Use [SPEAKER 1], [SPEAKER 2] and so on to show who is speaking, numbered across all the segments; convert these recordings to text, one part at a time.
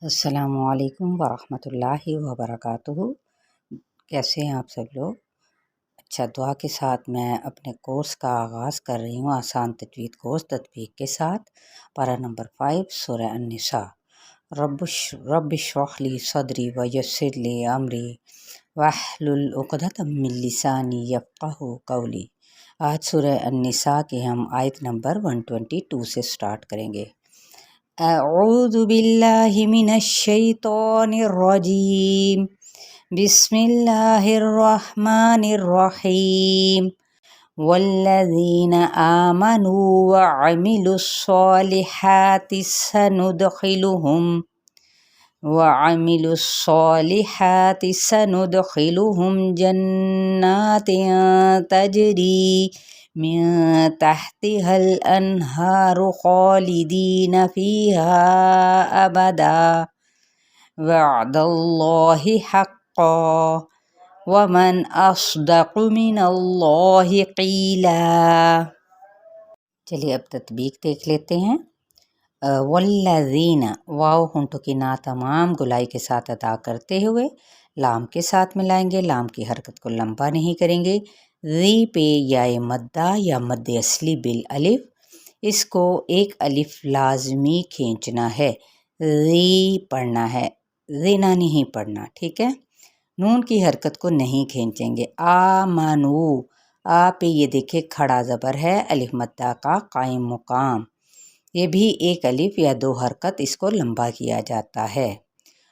[SPEAKER 1] السلام علیکم ورحمۃ اللہ وبرکاتہ۔ کیسے ہیں آپ سب لوگ؟ اچھا، دعا کے ساتھ میں اپنے کورس کا آغاز کر رہی ہوں، آسان تجوید کورس تطبیق کے ساتھ۔ پارہ نمبر 5 سورہ النساء۔ رب اشرح لی صدری ویسر لی امری واحلل عقدۃ من لسانی یفقہوا قولی۔ آج سورہ النساء کے ہم آیت نمبر 122 سے سٹارٹ کریں گے۔ اعوذ باللہ من الشیطان الرجیم، بسم اللہ الرحمن الرحیم۔ والذین آمنوا وعملوا الصالحات سندخلهم جنات تجری من تحتها الانہار خالدین فیہا ابدا وعد اللہ حقا ومن اصدق من اللہ قیلا۔ چلیے اب تطبیق دیکھ لیتے ہیں۔ والذین، واو ہونٹوں کی نا تمام گلائی کے ساتھ ادا کرتے ہوئے لام کے ساتھ ملائیں گے، لام کی حرکت کو لمبا نہیں کریں گے۔ ذی پہ یا مدہ یا مد اصلی بالالف، اس کو ایک الف لازمی کھینچنا ہے، ذی پڑھنا ہے، زینا نہیں پڑھنا، ٹھیک ہے۔ نون کی حرکت کو نہیں کھینچیں گے۔ آمنو، آ پہ یہ دیکھیں کھڑا زبر ہے، الف مدہ کا قائم مقام، یہ بھی ایک الف یا دو حرکت اس کو لمبا کیا جاتا ہے۔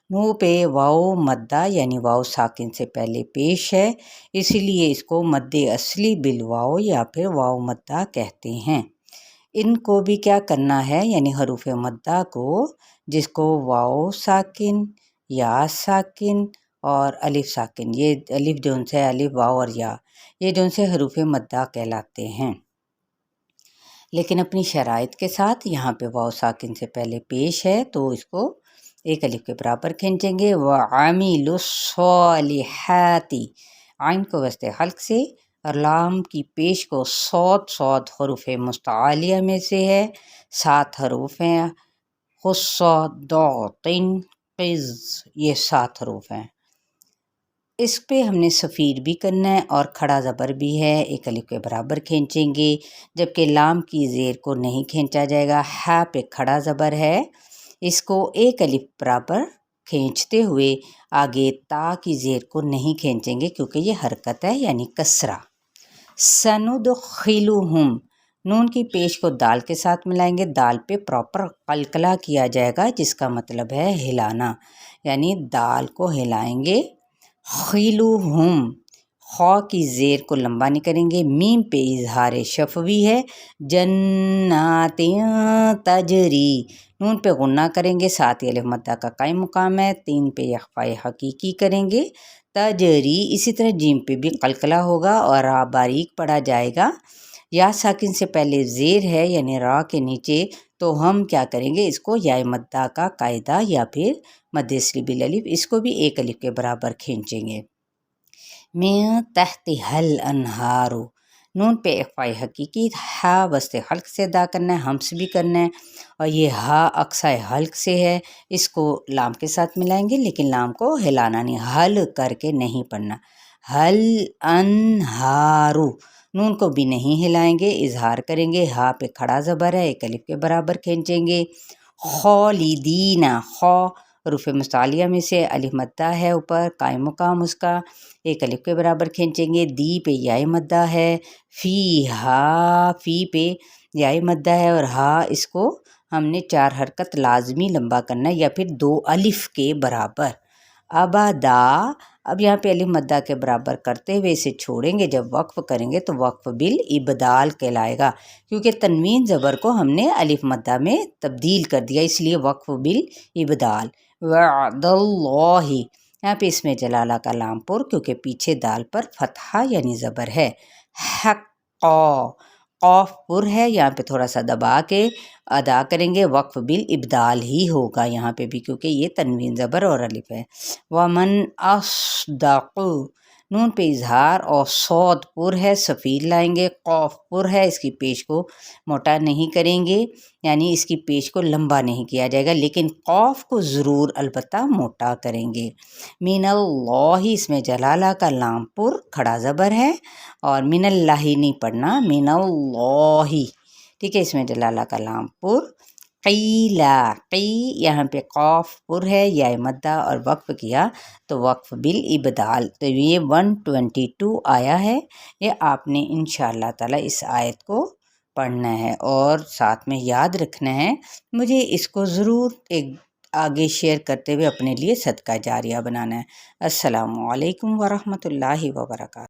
[SPEAKER 1] نو پہ واو مدہ یعنی واو ساکن سے پہلے پیش ہے، اسی لیے اس کو مد اصلی بالواو یا پھر واو مدہ کہتے ہیں۔ ان کو بھی کیا کرنا ہے، یعنی حروف مدہ کو، جس کو واو ساکن، یا ساکن اور الف ساکن، یہ الف جو ان سے الف واو اور یا، یہ جو ان سے حروف مدہ کہلاتے ہیں، لیکن اپنی شرائط کے ساتھ۔ یہاں پہ واو ساکن سے پہلے پیش ہے تو اس کو ایک الف کے برابر کھینچیں گے۔ وَعَمِلُوا الصَّالِحَاتِ، عین کو وسط حلق سے اور لام کی پیش کو صاد حروف مستعلیہ میں سے ہے، 7 حروف ہیں، خص ضاد قز، یہ 7 حروف ہیں۔ اس پہ ہم نے صفیر بھی کرنا ہے اور کھڑا زبر بھی ہے، ایک الف کے برابر کھینچیں گے، جبکہ لام کی زیر کو نہیں کھینچا جائے گا۔ ہا پہ کھڑا زبر ہے، اس کو ایک الف برابر کھینچتے ہوئے آگے تا کی زیر کو نہیں کھینچیں گے کیونکہ یہ حرکت ہے یعنی کسرہ۔ سندخلہم، نون کی پیش کو دال کے ساتھ ملائیں گے، دال پہ پراپر قلقلہ کیا جائے گا جس کا مطلب ہے ہلانا، یعنی دال کو ہلائیں گے۔ خلوہم، خا کی زیر کو لمبا نہیں کریں گے، میم پہ اظہار شفوی ہے۔ جنات تجری، نون پہ غنہ کریں گے، ساتھ ہی الف مدہ کا قائم مقام ہے، 3 پہ اخفاء حقیقی کریں گے۔ تجری، اسی طرح جیم پہ بھی قلقلہ ہوگا اور را باریک پڑھا جائے گا۔ یا ساکن سے پہلے زیر ہے یعنی را کے نیچے، تو ہم کیا کریں گے، اس کو یا مدہ کا قاعدہ یا پھر مد اصلی بالالف، اس کو بھی ایک الف کے برابر کھینچیں گے۔ من تحتها الانہار، نون پہ اخفاء حقیقی، ہا وسط حلق سے ادا کرنا ہے، ہمس بھی کرنا ہے، اور یہ ہا اقصی حلق سے ہے، اس کو لام کے ساتھ ملائیں گے لیکن لام کو ہلانا نہیں، حل کر کے نہیں پڑھنا۔ حل انہارو، نون کو بھی نہیں ہلائیں گے، اظہار کریں گے، ہا پہ کھڑا زبر ہے، ایک الف کے برابر کھینچیں گے۔ خالدین، خا حروف مستعلیہ میں سے الف مدہ ہے اوپر، قائم مقام اس کا، ایک الف کے برابر کھینچیں گے۔ دی پہ یا مدہ ہے، فی ہا، فی پہ یا مدہ ہے اور ہا، اس کو ہم نے 4 حرکت لازمی لمبا کرنا ہے یا پھر 2 الف کے برابر۔ ابدا، اب یہاں پہ الف مدہ کے برابر کرتے ہوئے اسے چھوڑیں گے، جب وقف کریں گے تو وقف بالابدال کہلائے گا، کیونکہ تنوین زبر کو ہم نے الف مدہ میں تبدیل کر دیا، اس لیے وقف بالابدال۔ وعد اللہ، یہاں پہ اس میں جلالہ کا لام پر، کیونکہ پیچھے دال پر فتحہ یعنی زبر ہے۔ حقا، قاف پر ہے، یہاں پہ تھوڑا سا دبا کے ادا کریں گے، وقف بالابدال ہی ہوگا یہاں پہ بھی کیونکہ یہ تنوین زبر اور الف ہے۔ ومن اصدق، نون پہ اظہار اور صاد پر ہے سفید لائیں گے، قاف پر ہے اس کی پیش کو موٹا نہیں کریں گے، یعنی اس کی پیش کو لمبا نہیں کیا جائے گا، لیکن قاف کو ضرور البتہ موٹا کریں گے۔ من اللہ اس میں جلالہ کا لام پر کھڑا زبر ہے، اور من اللہ نہیں پڑھنا، من اللہ، ٹھیک ہے، اس میں جلالہ کا لام پر۔ قیلا، قی یہاں پہ قاف پر ہے، یا مدہ اور وقف کیا تو وقف بالابدال، تو یہ 122 آیا ہے، یہ آپ نے انشاءاللہ تعالی اس آیت کو پڑھنا ہے اور ساتھ میں یاد رکھنا ہے۔ مجھے اس کو ضرور ایک آگے شیئر کرتے ہوئے اپنے لیے صدقہ جاریہ بنانا ہے۔ السلام علیکم ورحمۃ اللہ وبرکاتہ۔